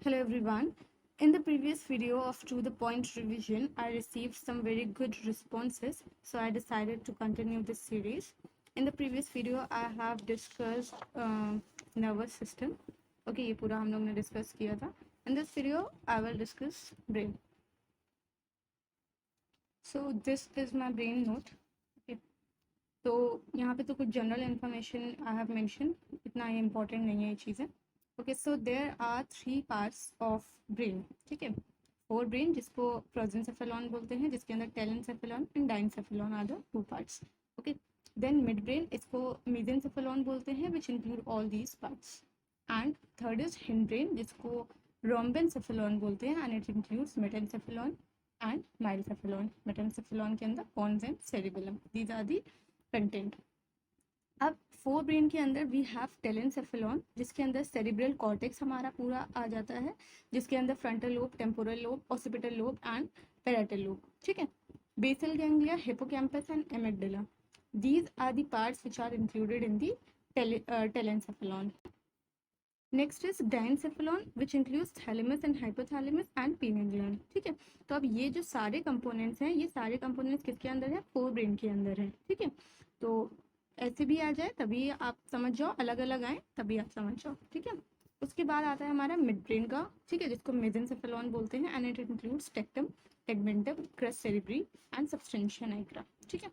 Hello everyone. In the previous video of To the Point revision, I received some very good responses, so I decided to continue this series. In the previous video, I have discussed nervous system. Okay, ये पूरा हम लोग ने discuss किया था. In this video, I will discuss brain. So this is my brain note. Okay. तो यहाँ पे तो कुछ general information I have mention, इतना ये इम्पोर्टेंट नहीं है ये चीज़ें. Okay, so there are 3 parts of brain. ठीक है, 4 ब्रेन जिसको प्रोजेंसेफेलॉन बोलते हैं, जिसके अंदर telencephalon and diencephalon are the 2 parts. Okay, then mid brain, इसको मेसेंसेफेलॉन बोलते हैं, which include all these parts. And third is hind brain, जिसको रोम्बेनसेफेलॉन बोलते हैं, and it includes metencephalon and myelencephalon. Metencephalon के अंदर pons and cerebellum, these are the content. अब 4 brain के अंदर वी हैव टेलेंसेफेलॉन, जिसके अंदर सेरिब्रल कॉर्टेक्स हमारा पूरा आ जाता है, जिसके अंदर frontal lobe, temporal lobe, occipital lobe and parietal lobe. ठीक है, basal ganglia, hippocampus and amygdala, these are the parts which are included in the telencephalon. Next is diencephalon, which includes thalamus and hypothalamus and pineal gland. ठीक है, तो अब ये जो सारे components हैं, ये सारे कंपोनेंट्स किसके अंदर है? 4 ब्रेन के अंदर है. ठीक है, तो ऐसे भी आ जाए तभी आप समझ जाओ, अलग अलग आए तभी आप समझ जाओ. ठीक है, उसके बाद आता है हमारा मिड ब्रेन का. ठीक है, जिसको मेसेंसेफेलॉन बोलते हैं, and it includes tectum, tegmentum, cross सेरिब्री and substantia nigra. ठीक है,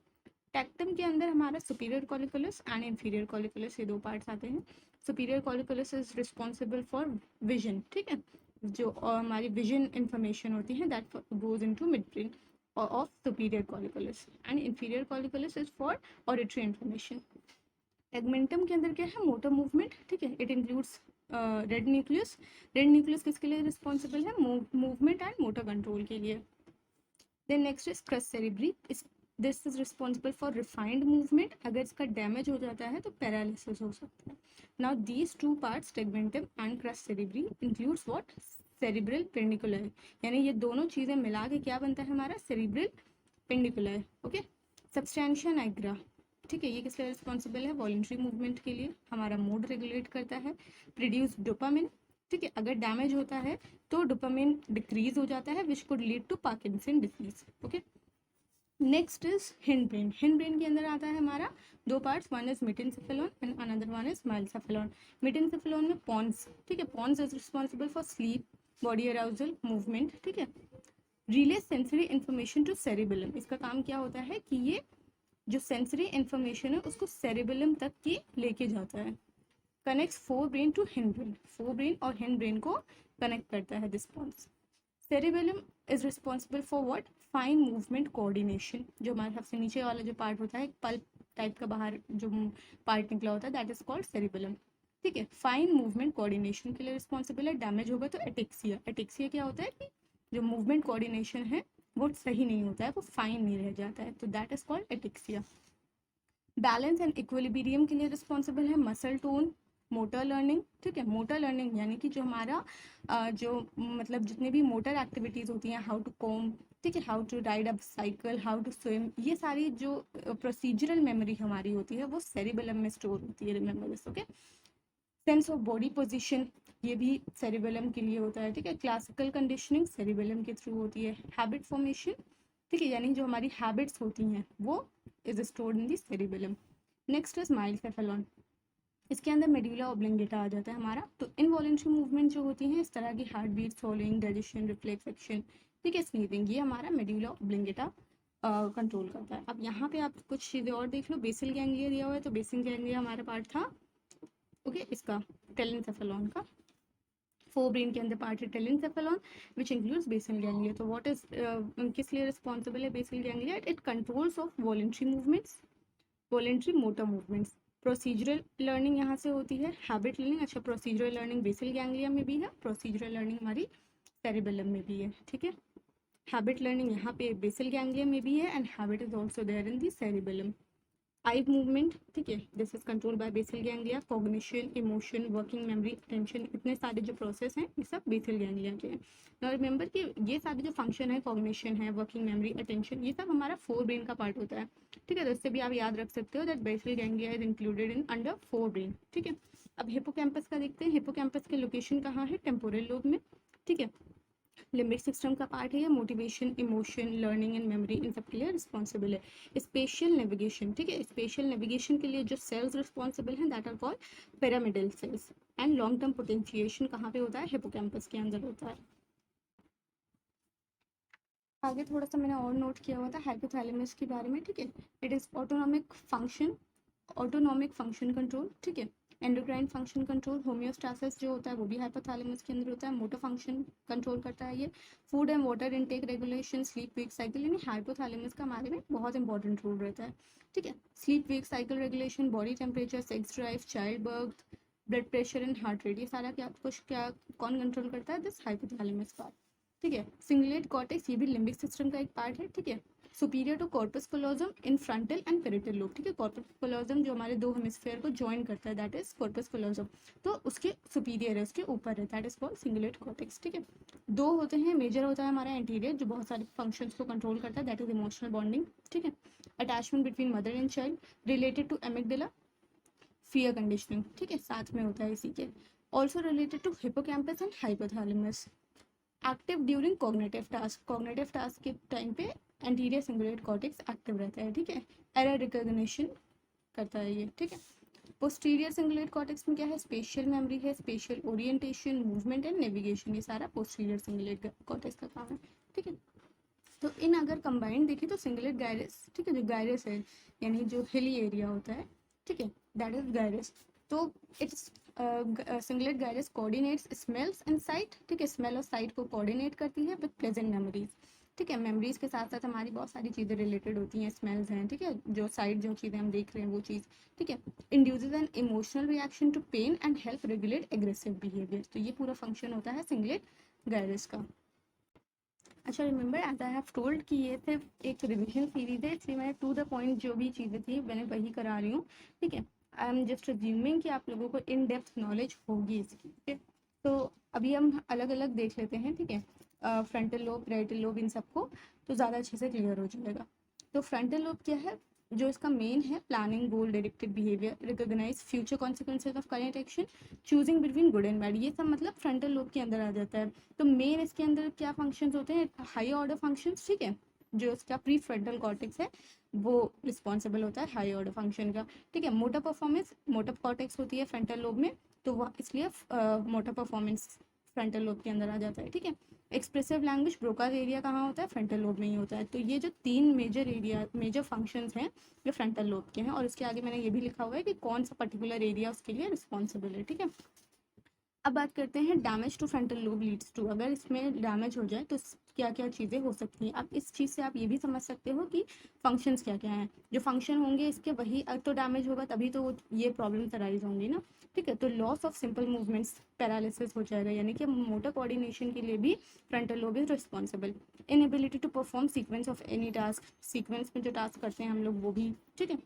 टेक्टम के अंदर हमारा superior colliculus and inferior colliculus, ये 2 पार्ट्स आते हैं. Superior colliculus is responsible for vision. ठीक है, जो हमारी विजन इंफॉर्मेशन होती है that goes into mid brain of superior colliculus, and inferior colliculus is for auditory information. Tegmentum के अंदर क्या है? Motor movement. ठीक है, it includes red nucleus. Red nucleus किसके लिए रिस्पॉन्सिबल है? मूवमेंट एंड मोटर कंट्रोल के लिए. Then next is crus cerebri. This is responsible for refined movement. अगर इसका डैमेज हो जाता है तो पैरालिसिस हो सकता है. Now these 2 parts, tegmentum and crus cerebri, includes what? Cerebral peduncle. यानी ये दोनों चीज़ें मिला के क्या बनता है हमारा? Cerebral peduncle. Okay, substantia nigra. ठीक है, ये किस लिए रिस्पॉन्सिबल है? वॉलंटरी मूवमेंट के लिए, हमारा मूड रेगुलेट करता है, प्रोड्यूस डोपामिन. ठीक है, अगर डैमेज होता है तो डोपामिन डिक्रीज हो जाता है, which could lead to Parkinson disease. Okay, next is hind brain. Hind brain के अंदर आता है हमारा 2 parts, one is metencephalon and another one is myelencephalon. Metencephalon में पॉन्स. ठीक है, pons is responsible for sleep, body arousal, movement. ठीक है, relay sensory information to cerebellum. इसका काम क्या होता है कि ये जो सेंसरी इंफॉर्मेशन है उसको सेरिबेलम तक की लेके जाता है. Connects 4 brain to hind brain. 4 brain और हिंड ब्रेन को कनेक्ट करता है this pons. Cerebellum is responsible for what? Fine movement coordination. जो हमारे सबसे नीचे वाला जो पार्ट होता है, पल्प टाइप का बाहर जो पार्ट निकला होता है, दैट इज कॉल्ड सेरिबेलम. ठीक है, फाइन मूवमेंट कोऑर्डिनेशन के लिए रिस्पॉन्सिबल है. डैमेज होगा तो एटेक्सिया. एटेक्सिया क्या होता है कि जो मूवमेंट कोऑर्डिनेशन है वो सही नहीं होता है, वो फाइन नहीं रह जाता है, तो that is called ataxia. Balance and equilibrium के लिए रिस्पॉन्सिबल है मसल टोन, मोटर लर्निंग. ठीक है, मोटर लर्निंग यानी कि जो हमारा जो मतलब जितने भी मोटर एक्टिविटीज़ होती हैं, हाउ टू कॉम, ठीक है, how to ride a cycle, how to swim, ये सारी जो प्रोसीजरल मेमोरी हमारी होती है वो सेरिबेलम में स्टोर होती है. Remember this. Okay, sense of body position, ये भी सेरिबेलम के लिए होता है. ठीक है, क्लासिकल कंडीशनिंग सेरिबेलम के थ्रू होती है. हैबिट फॉर्मेशन, ठीक है, यानी जो हमारी हैबिट्स होती हैं वो is stored in the cerebellum. Next is myelencephalon. इसके अंदर मेडुला ऑब्लिंगेटा आ जाता है हमारा. तो इनवॉलेंट्री मूवमेंट जो होती हैं, इस तरह की हार्ट बीट, सोलिंग, डाइजेशन, रिफ्लेक्स एक्शन, ठीक है, स्नीजिंग, ये हमारा मेडुला ऑब्लिंगेटा कंट्रोल करता है. अब यहाँ पे आप कुछ चीज़ें और देख लो. बेसल गैंग्लिया दिया हुआ है, तो बेसल गैंग्लिया हमारा पार्ट था ओके इसका टेलेंसेफेलॉन का. 4 ब्रेन के अंदर पार्ट है telencephalon which includes basal ganglia. तो व्हाट इज किस लिए रिस्पॉन्सिबल है basal ganglia? It controls of voluntary movements, voluntary motor movements. Procedural learning यहाँ से होती है. हैबिट लर्निंग, अच्छा, प्रोसीजरल लर्निंग बेसल गैंग्लिया में भी है, प्रोसीजरल लर्निंग हमारी सेरिबेलम में भी है. ठीक है, हैबिट लर्निंग यहाँ पे बेसल गैंग्लिया में भी है, and habit is also there in the cerebellum. Eye movement, ठीक है, this is control by basal ganglia. Cognition, emotion, working memory, attention, इतने सारे जो प्रोसेस हैं ये सब बेसल गैंग्लिया के हैं. नाउ रिमेंबर कि ये सारे जो फंक्शन है, कॉग्निशन है, वर्किंग मेमोरी, अटेंशन, ये सब हमारा 4 ब्रेन का पार्ट होता है. ठीक है, तो इससे भी आप याद रख सकते हो that basal ganglia is included in under 4 brain. ठीक है, अब हिप्पोकैम्पस का देखते हैं. हिप्पोकैम्पस के लोकेशन कहाँ है? टेम्पोरल लोब में. ठीक है। लिम्बिक सिस्टम का पार्ट है ये, motivation, emotion, learning and memory, इन सब के लिए रिस्पॉन्सिबल है। स्पेशियल नेविगेशन, ठीक है, स्पेशियल नेविगेशन के लिए जो सेल्स रिस्पॉन्सिबल हैं that are called pyramidal cells. And long term potentiation कहाँ पे होता है, हिपोकैम्पस के अंदर होता है। आगे थोड़ा सा मैंने और नोट किया हुआ था हाइपोथैलेमस के बारे में, ठीक है। It is autonomic function control, ठीक है। एंडोक्राइन फंक्शन कंट्रोल, होम्योस्टासिस जो होता है वो भी हाइपोथैलेमस के अंदर होता है। मोटर फंक्शन कंट्रोल करता है ये। Food and water intake regulation, sleep wake cycle, यानी हाइपोथैलेमस का हमारे में बहुत इंपॉर्टेंट रोल रहता है, ठीक है। Sleep wake cycle regulation, body temperature, sex drive, child birth, blood pressure and heart rate, ये सारा क्या कौन कंट्रोल करता है, दिस हाइपोथैलेमस पार्ट, ठीक है। सिंगुलेट कॉर्टेक्स, ये भी लिम्बिक सिस्टम का एक पार्ट है, ठीक है। Superior to corpus callosum in frontal and parietal lobe, ठीक है। कॉर्पस कोलोजम जो हमारे दो हेमिस्फेयर को ज्वाइन करता है दैट इज कॉर्पस कोलोजम, तो उसके सुपीरियर है, उसके ऊपर है, that is called cingulate cortex, ठीक है। दो होते हैं, मेजर होता है हमारा एंटीरियर जो बहुत सारे फंक्शंस को कंट्रोल करता है, दैट इज इमोशनल बॉन्डिंग, ठीक है। Attachment between mother and child, related to amygdala, fear conditioning, ठीक है, साथ में होता है इसी के। Also related to hippocampus and hypothalamus. Active during cognitive task के टाइम पे एंटीरियर सिंगुलेट कॉर्टेक्स एक्टिव रहता है, ठीक है। एरर रिकॉग्निशन करता है ये, ठीक है। पोस्टीरियर सिंगुलेट कॉर्टेक्स में क्या है, स्पेशियल मेमोरी है, spatial orientation, movement and navigation, ये सारा पोस्टीरियर सिंगुलेट कॉर्टेक्स का काम है, ठीक है। तो इन अगर कंबाइंड देखें तो सिंगुलेट गायरस, ठीक है, जो गायरस है यानी जो हिली एरिया होता है, ठीक है, दैट इज गायरस। तो it's cingulate gyrus coordinates smells and site, ठीक है, स्मेल और साइट को कोऑर्डिनेट करती है विद प्लेजेंट मेमोरीज, ठीक है। मेमोरीज के साथ साथ हमारी बहुत सारी चीज़ें रिलेटेड होती हैं, स्मेल्स हैं, ठीक है, जो साइट जो चीज़ें हम देख रहे हैं वो चीज़, ठीक है। Induces an emotional reaction to pain and help regulate aggressive behaviour, तो ये पूरा फंक्शन होता है सिंगुलेट गायरस का। अच्छा, remember as I have told कि ये सिर्फ एक रिविजन सीरीज है, इसलिए मैंने टू द पॉइंट जो भी चीज़ें थी मैंने वही करा रही हूँ, ठीक है। आई एम जस्ट अज्यूमिंग कि आप लोगों को इन डेप्थ नॉलेज होगी इसकी, ठीक है। तो अभी हम अलग अलग देख लेते हैं, ठीक है, फ्रंटल लोब, पैराइटल लोब, इन सबको, तो ज़्यादा अच्छे से क्लियर हो जाएगा। तो फ्रंटल लोब क्या है, जो इसका मेन है, planning, goal directed behaviour, recognise future consequences of current action, choosing between good and bad, ये सब मतलब फ्रंटल लोब के अंदर आ जाता है। तो मेन इसके अंदर क्या फंक्शंस होते हैं, हाई ऑर्डर फंक्शंस, ठीक है, जो इसका प्री फ्रंटल कॉर्टेक्स है वो रिस्पॉन्सिबल होता है हाई ऑर्डर फंक्शन का, ठीक है। मोटर परफॉर्मेंस, मोटर कॉर्टेक्स होती है फ्रंटल लोब में, तो वह इसलिए मोटर परफॉर्मेंस फ्रंटल लोब के अंदर आ जाता है, ठीक है। एक्सप्रेसिव लैंग्वेज, ब्रोकाज एरिया कहाँ होता है, फ्रंटल लोब में ही होता है। तो ये जो तीन मेजर फंक्शंस हैं ये फ्रंटल लोब के हैं, और इसके आगे मैंने ये भी लिखा हुआ है कि कौन सा पर्टिकुलर एरिया उसके लिए रिस्पॉन्सिबल है, ठीक है। अब बात करते हैं damage to frontal lobe leads to, अगर इसमें डैमेज हो जाए तो क्या क्या चीज़ें हो सकती हैं। अब इस चीज़ से आप ये भी समझ सकते हो कि फंक्शंस क्या क्या हैं, जो फंक्शन होंगे इसके वही तो डैमेज होगा तभी तो ये प्रॉब्लम्स अराइज होंगी ना, ठीक है। तो loss of simple movements, paralysis हो जाएगा, यानी कि मोटर कोऑर्डिनेशन के लिए भी frontal lobe is responsible. Inability to perform sequence of any task, sequence में जो टास्क करते हैं हम लोग वो भी, ठीक है।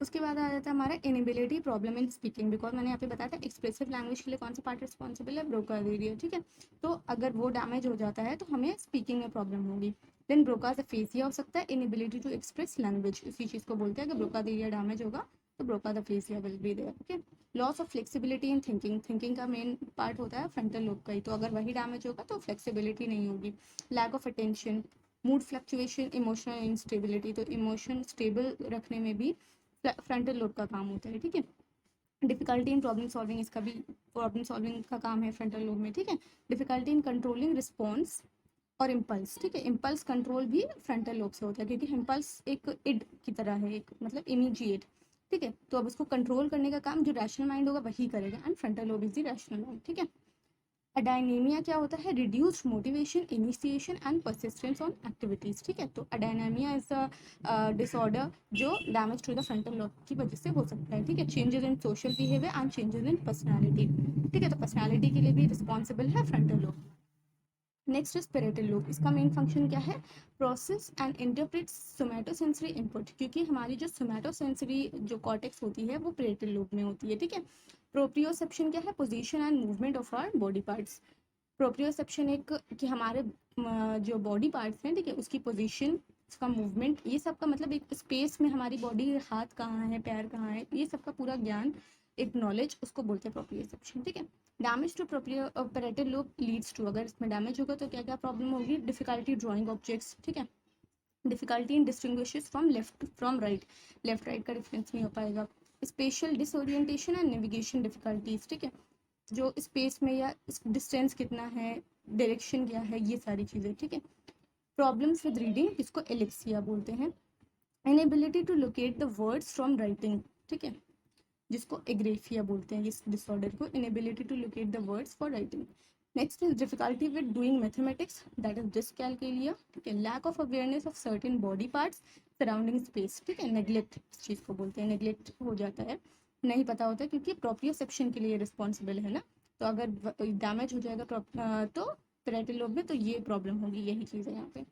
उसके बाद आ जाता है हमारा inability problem in speaking, because मैंने यहाँ पे बताया था एक्सप्रेसिव लैंग्वेज के लिए कौन सा पार्ट रिस्पॉन्सिबल है, ब्रोकाज एरिया, ठीक है। तो अगर वो डैमेज हो जाता है तो हमें स्पीकिंग में प्रॉब्लम होगी। देन ब्रोकाज अफेसिया हो सकता है, इनेबिलिटी टू एक्सप्रेस लैंग्वेज, इसी चीज़ को बोलते हैं कि ब्रोकाज एरिया डैमेज होगा तो Broca's aphasia will be there, okay. Loss of flexibility in thinking, thinking का मेन पार्ट होता है फ्रंटल लोब का ही, तो अगर वही डैमेज होगा तो फ्लेक्सिबिलिटी नहीं होगी। Lack of attention, mood fluctuation, emotional instability, तो इमोशन स्टेबल रखने में भी फ्रंटल लोब का काम होता है, ठीक है। डिफिकल्टी इन प्रॉब्लम सॉल्विंग, इसका भी प्रॉब्लम सॉल्विंग का काम है फ्रंटल लोब में, ठीक है। डिफिकल्टी इन कंट्रोलिंग रिस्पॉन्स और इम्पल्स, ठीक है, इम्पल्स कंट्रोल भी फ्रंटल लोब से होता है, क्योंकि इम्पल्स एक इड की तरह है, एक मतलब इमीजिएट, ठीक है। तो अब उसको कंट्रोल करने का काम जो रैशनल माइंड होगा वही करेगा, and frontal lobe is the rational mind, ठीक है। अडाइनेमिया क्या होता है, reduced motivation, initiation and persistence on activities, ठीक है। तो अडाइनेमिया इज अ डिसऑर्डर जो damage to the frontal lobe की वजह से हो सकता है, ठीक है। Changes in social behaviour and changes in personality, ठीक है, तो पर्सनालिटी के लिए भी रिस्पॉन्सिबल है frontal lobe. Next is parietal lobe, इसका मेन फंक्शन क्या है, process and interpret somatosensory input, क्योंकि हमारी जो सोमैटोसेंसरी जो कॉर्टेक्स होती है वो पेरेटल लोब में होती है, ठीक है। प्रोप्रियोसेप्शन क्या है, position and movement of our body parts, proprioception एक कि हमारे जो बॉडी पार्ट्स हैं, ठीक है, उसकी पोजीशन, उसका मूवमेंट, ये सब का मतलब एक स्पेस में हमारी बॉडी, हाथ कहाँ है, पैर कहाँ है, ये सब का पूरा ज्ञान एक नॉलेज, उसको बोलते हैं प्रोप्रियोसेप्शन, ठीक है। Damage to parietal lobe leads to, अगर इसमें डैमेज होगा तो क्या क्या प्रॉब्लम होगी, डिफिकल्टी ड्राइंग ऑब्जेक्ट्स, ठीक है, difficulty in distinguishes from left from right, left right का डिफरेंस नहीं हो पाएगा, special disorientation and navigation difficulties, ठीक है, जो स्पेस में या डिस्टेंस कितना है, डायरेक्शन क्या है, ये सारी चीज़ें, ठीक है। प्रॉब्लम्स विद रीडिंग, इसको एलिप्सिया बोलते हैं। Inability to locate the words from writing, ठीक है, जिसको एग्रेफिया बोलते हैं, इस डिसऑर्डर को, inability to locate the words for writing. Next is difficulty with doing mathematics, that is dyscalculia, ठीक है, lack of awareness of certain body parts surrounding space, ठीक है, नेग्लेक्ट इस चीज़ को बोलते हैं, नेग्लेक्ट हो जाता है, नहीं पता होता है, क्योंकि प्रोप्रियोसेप्शन के लिए रिस्पॉन्सिबल है ना, तो अगर डैमेज हो जाएगा तो पैरेटल लोब में, तो ये प्रॉब्लम होगी, यही चीज़ है यहाँ पे।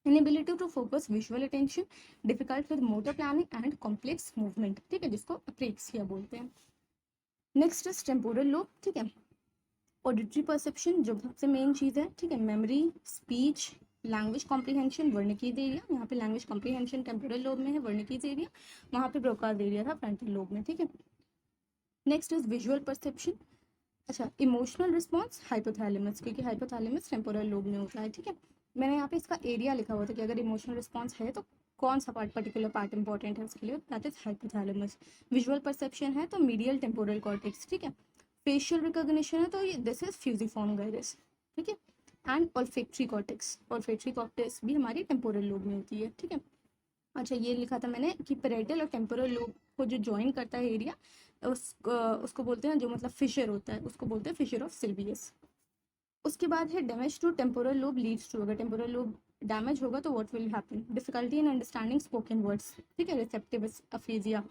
Inability to focus visual attention, difficult with motor planning and complex movement, ठीक है, जिसको अप्रेक्सिया बोलते हैं। नेक्स्ट इज टेम्पोरल लोब, ठीक है, ऑडिटरी परसेप्शन जो सबसे मेन चीज़ है, ठीक है, memory, speech, language comprehension, Wernicke's area, यहाँ पे लैंग्वेज कॉम्प्रीहेंशन टेम्पोरल लोब में है, वर्निकीज एरिया वहाँ पे ब्रोकाज एरिया था फ्रंटल लोब में, ठीक है। नेक्स्ट इज विजुअल परसेप्शन, अच्छा, इमोशनल रिस्पॉन्स हाइपोथैलेमस, क्योंकि हाइपोथैलेमस टेम्पोरल लोब में होता है, ठीक है। मैंने यहाँ पे इसका एरिया लिखा हुआ था कि अगर इमोशनल रिस्पॉन्स है तो कौन सा पार्ट, पर्टिकुलर पार्ट इंपॉर्टेंट है उसके लिए, that is hypothalamus. Visual perception है तो मीडियल टेम्पोरल कॉर्टेक्स, ठीक है। फेशियल रिकॉग्निशन है तो ये दिस इज फ्यूजिफॉर्म गाइरस, ठीक है। And olfactory cortex, olfactory cortex भी हमारी टेम्पोरल लोब में होती है, ठीक है। अच्छा, ये लिखा था मैंने कि पैरेटल और टेम्पोरल लोब को जो ज्वाइन करता है एरिया, उसको बोलते हैं, जो मतलब फिशर होता है उसको बोलते हैं फिशर ऑफ सिल्वियस। उसके बाद है damage to temporal lobe leads to, अगर टेम्पोरल लोब डैमेज होगा तो what will happen, difficulty in understanding spoken words, ठीक है, रिसेप्टिव अफेजिया,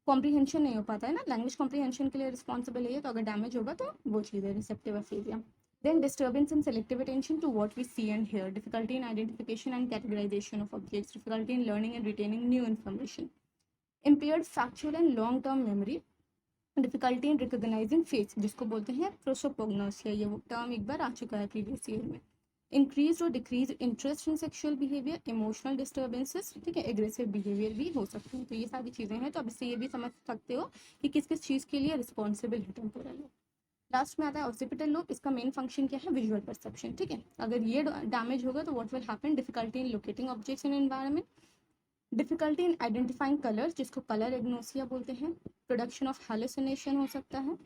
कॉम्प्रीहेंशन नहीं हो पाता है ना, लैंग्वेज कॉम्प्रीहेंशन के लिए रिस्पॉन्सिबल है, तो अगर डैमेज होगा तो वो चीज़ है, receptive aphasia. Then disturbance in selective attention to what we see and hear, difficulty in identification and categorization of objects, difficulty in learning and retaining new information, impaired factual and long term memory, difficulty in recognising face, जिसको बोलते हैं प्रोसोपोग्नोसिया, ये वो term एक बार आ चुका है previous year में। Increase और decrease interest in sexual behaviour, emotional disturbances, ठीक है, एग्रेसिव बिहेवियर भी हो सकते हैं, तो ये सारी चीज़ें हैं, तो अब इससे ये भी समझ सकते हो कि किस किस चीज़ के लिए रिस्पॉन्सिबल है टेम्पोरल लोब। लास्ट में आता है ऑक्सीपिटल लोब, इसका मेन फंक्शन क्या है, विजुअल परसेप्शन, ठीक है, अगर ये डैमेज होगा तो what will happen, difficulty in locating objects in environment, difficulty in identifying colours, जिसको कलर एग्नोसिया बोलते हैं, प्रोडक्शन ऑफ हेलुसिनेशन हो सकता है,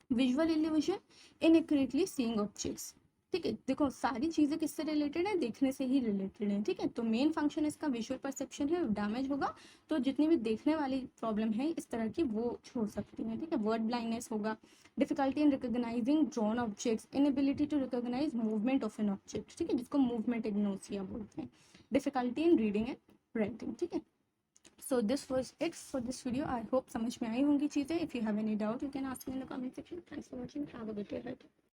विजुअल इल्यूजन, इनएक्यूरेटली सीइंग ऑब्जेक्ट्स, ठीक है। देखो सारी चीज़ें किससे रिलेटेड है, देखने से ही रिलेटेड है, ठीक है, तो मेन फंक्शन इसका विजुअल परसेप्शन है, डैमेज होगा तो जितनी भी देखने वाली प्रॉब्लम है इस तरह की वो हो सकती है, ठीक है, वर्ड ब्लाइंडनेस होगा, difficulty in recognising drawn objects, inability to recognise movement of an object, ठीक है, जिसको मूवमेंट इग्नोसिया बोलते हैं, difficulty in reading and writing, ठीक है। So this was it for this video. I hope समझ में आई होंगी चीज़ें. If you have any doubt, you can ask me in the comment section. Thanks for watching. Have a good day ahead.